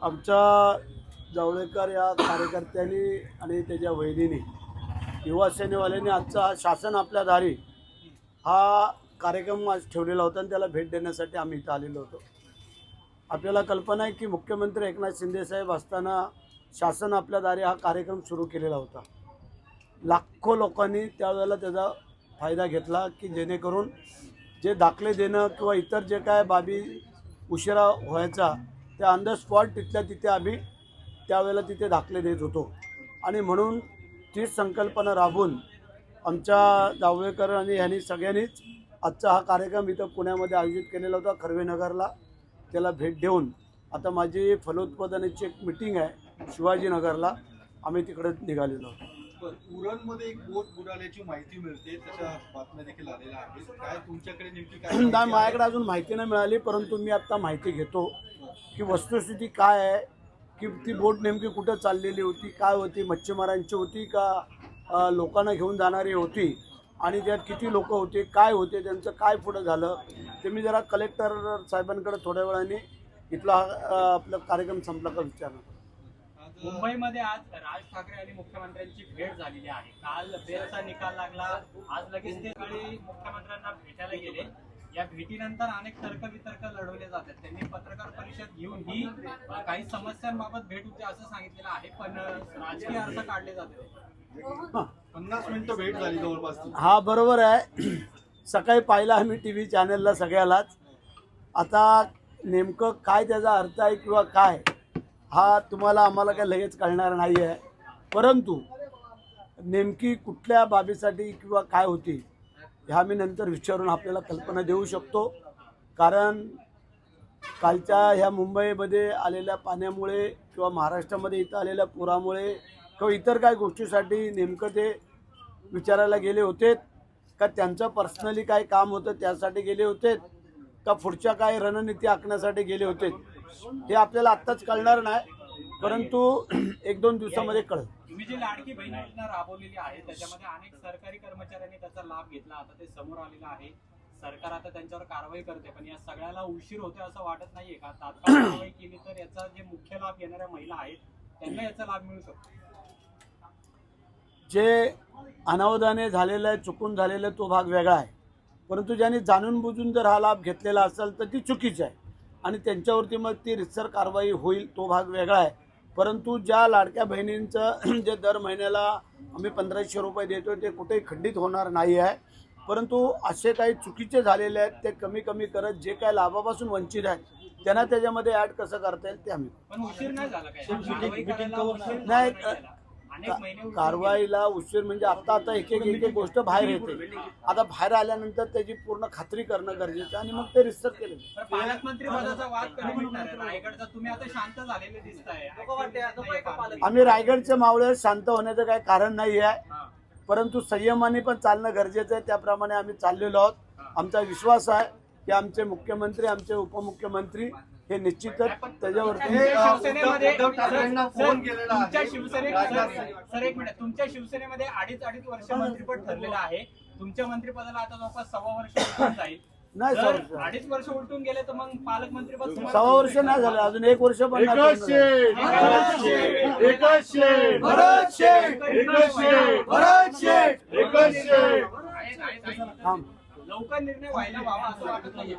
आमच्या जावळेकर या कार्यकर्त्यांनी आणि त्याच्या वहिनीने युवा सेनेवाल्यांनी आजचा शासन आपल्या दारी हा कार्यक्रम आज ठेवलेला होता आणि त्याला भेट देण्यासाठी आम्ही इथं आलेलो होतो। आपल्याला कल्पना आहे की मुख्यमंत्री एकनाथ शिंदे साहेब असताना शासन आपल्या दारी हा कार्यक्रम सुरू केलेला होता। लाखो लोकांनी त्यावेळेला त्याचा फायदा घेतला की जेणेकरून जे दाखले देणं किंवा इतर जे काय बाबी उशिरा व्हायचा त्या ऑन द स्पॉट तिथल्या तिथे आम्ही त्यावेळेला तिथे दाखले देत होतो आणि म्हणून तीच संकल्पना राबवून आमच्या जावळेकर आणि ह्यांनी सगळ्यांनीच आजचा हा कार्यक्रम इथं पुण्यामध्ये आयोजित केलेला होता। कर्वेनगरला त्याला भेट देऊन आता माझी फलोत्पादनाची एक मीटिंग आहे शिवाजीनगरला, आम्ही तिकडे निघालेलो आहोत। उरणमध्ये एक बोट बुडाल्याची माहिती मिळते, त्याच्या बातम्या देखील आलेल्या आहेत। काय तुमच्याकडे नेमकी काय नाही, माझ्याकडे अजून माहिती नाही मिळाली, परंतु मी आता माहिती घेतो की वस्तुस्थिती काय आहे, की ती बोट नेमकी कुठं चाललेली होती, काय होती, मच्छीमारांची होती का लोकांना घेऊन जाणारी होती आणि त्यात किती लोक होते, काय होते, त्यांचं काय पुढं झालं ते मी जरा कलेक्टर साहेबांकडे थोड्या वेळाने इथला आपला कार्यक्रम संपला का विचारणार। मुंबईमध्ये आज राज ठाकरे आणि मुख्यमंत्र्यांची भेट झालेली आहे। काल बेरचा निकाल लागला, आज लगेच ते सकाळी मुख्यमंत्र्यांना भेटायला गेले। या भेटीनंतर अनेक तर्कवितर्क लढवले जातात। त्यांनी पत्रकार परिषद घेऊन ही काही समस्यांबाबत भेट होते असं सांगितलेलं आहे, पण राजकीय अर्थ काढले जाते। 50 मिनिटं भेट झाली जवळपास। हा बरोबर आहे, सकाळी पाहिलं आम्ही टीव्ही चॅनलला सगळ्यालाच। आता नेमकं काय त्याचा अर्थ आहे किंवा काय हा तुम्हाला आम्हाला काय लगेच कळणार नाही आहे, परंतु नेमकी कुठल्या बाबीसाठी किंवा काय होती ह्या मी नंतर विचारून आपल्याला कल्पना देऊ शकतो। कारण कालच्या ह्या मुंबईमध्ये आलेल्या पाण्यामुळे किंवा महाराष्ट्रामध्ये इथं आलेल्या पुरामुळे किंवा इतर काय गोष्टीसाठी नेमकं ते विचारायला गेले होते का, त्यांचं पर्सनली काय काम होतं त्यासाठी गेले होते का, पुढच्या काय रणनीती आखण्यासाठी गेले होते हे आपल्याला आत्ताच कळणार नाही, परंतु 1-2 दिवसामध्ये कळेल। तुम्ही जी लाडकी बहीण योजना राबवलेली आहे त्याच्यामध्ये अनेक सरकारी कर्मचाऱ्यांनी त्याचा लाभ घेतला, आता ते समोर आलेलं आहे। सरकार आता त्यांच्यावर कारवाई करते, पण या सगळ्याला उशीर होते असं वाटत नाहीये का? तात्काळ कारवाई केली तर याचा जे मुख्य लाभ घेणाऱ्या महिला आहेत त्यांना याचा लाभ मिळू शकतो। जे अनावधाने झालेलं आहे, चुकून झालेलं तो भाग वेगळा आहे, परंतु ज्यांनी जाणून बुजून जर हा लाभ घेतलेला असेल तर ती चुकीची आहे आणि त्यांच्यावरती मग ती रितसर कारवाई होईल, तो भाग वेगळा आहे। परंतु ज्या लाडक्या बहिणींचं जे दर महिन्याला आम्ही 1500 रुपये देतो ते कुठेही खंडित होणार नाही आहे, परंतु असे काही चुकीचे झालेले आहेत ते कमी कमी करत जे काय लाभापासून वंचित आहेत त्यांना त्याच्यामध्ये ॲड कसं करता येईल ते आम्ही पण उशीर नाही झाला काय? नाही, कारवाईला उशीर म्हणजे आता एक एक गोष्ट बाहेर येते, आता बाहेर आल्यानंतर त्याची पूर्ण खात्री करणं गरजेचं आणि मग ते रिसर्च केलं। पालकमंत्री पदाचा वाद कधी मिटणार आहे? रायगडचा तुम्ही आता शांत झालेले दिसताय, आम्ही रायगडच्या मावळ्यावर शांत होण्याचं काही कारण नाही आहे, परंतु संयमाने पण चालणं गरजेचं आहे, त्याप्रमाणे आम्ही चाललेलो आहोत। आमचा विश्वास आहे की आमचे मुख्यमंत्री, आमचे उपमुख्यमंत्री हे निश्चितच त्याच्यावरती तुमच्या शिवसेनेमध्ये 2.5 वर्ष मंत्रिपद ठरलेलं आहे। तुमच्या मंत्रिपदाला आता जवळपास 1.25 वर्ष उलटून जाईल। नाही, 2.5 वर्ष उलटून गेले तर मग पालकमंत्रीपद 1.25 वर्ष नाही झालं, अजून 1 वर्ष पण लवकर निर्णय व्हायला व्हावा असं वाटत नाही।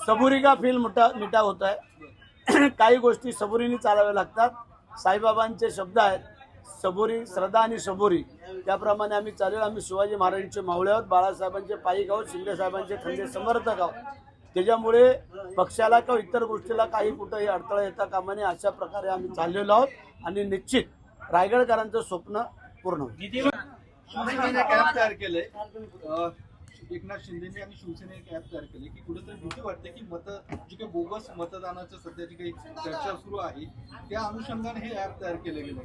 सबुरी का फील मिठा होता है, काही गोष्टी सबुरीने चालाव्या लागतात। साईबाबांचे शब्द आहेत, सबुरी श्रद्धा आणि सबुरी, त्याप्रमाणे आम्ही चालेल। आम्ही शिवाजी महाराजांचे मावळे आहोत, बाळासाहेबांचे पायी आहोत, शिंदे साहेबांचे खंदे समर्थक आहोत, त्याच्यामुळे पक्षाला किंवा इतर गोष्टीला काही कुठंही अडथळा येता कामा नये अशा प्रकारे आम्ही चाललेलो आहोत आणि निश्चित रायगडकरांचं स्वप्न पूर्ण होईल। शिवसेनेने ॲप तयार केलंय, एकनाथ शिंदेने आणि शिवसेनेने एक ॲप तयार केले की कुठेतरी भीती वाटते की जी काही बोगस मतदानाचं सध्याची काही चर्चा सुरू आहे त्या अनुषंगाने हे ॲप तयार केले गेले।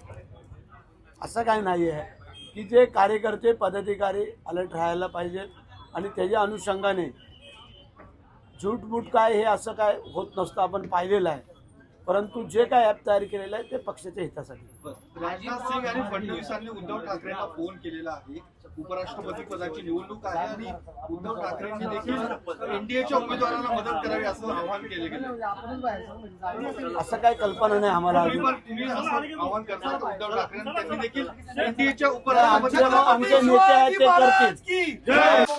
असं काही नाही आहे की जे कार्यकर्ते पदाधिकारी अलर्ट राहायला पाहिजेत आणि त्याच्या अनुषंगाने झूटमूट काय हे असं काय होत नसतं, आपण पाहिलेलं आहे, परंतु जे काय ॲप तयार केलेलं आहे ते पक्षाच्या हितासाठी। राजनाथ सिंग आणि फडणवीसांनी उद्धव ठाकरेंना फोन केलेला आहे, उपराष्ट्रपती पदाची निवडणूक आहे आणि उद्धव ठाकरेंनी देखील एनडीएच्या उमेदवारांना मदत करावी असं आवाहन केले गेले. असं काही कल्पना नाही आम्हाला अजून. तुम्ही असं आवाहन करता का उद्धव ठाकरेंनी त्यांनी देखील एनडीएच्या उपराष्ट्रपती आमचे नेते आहेत ते करतील.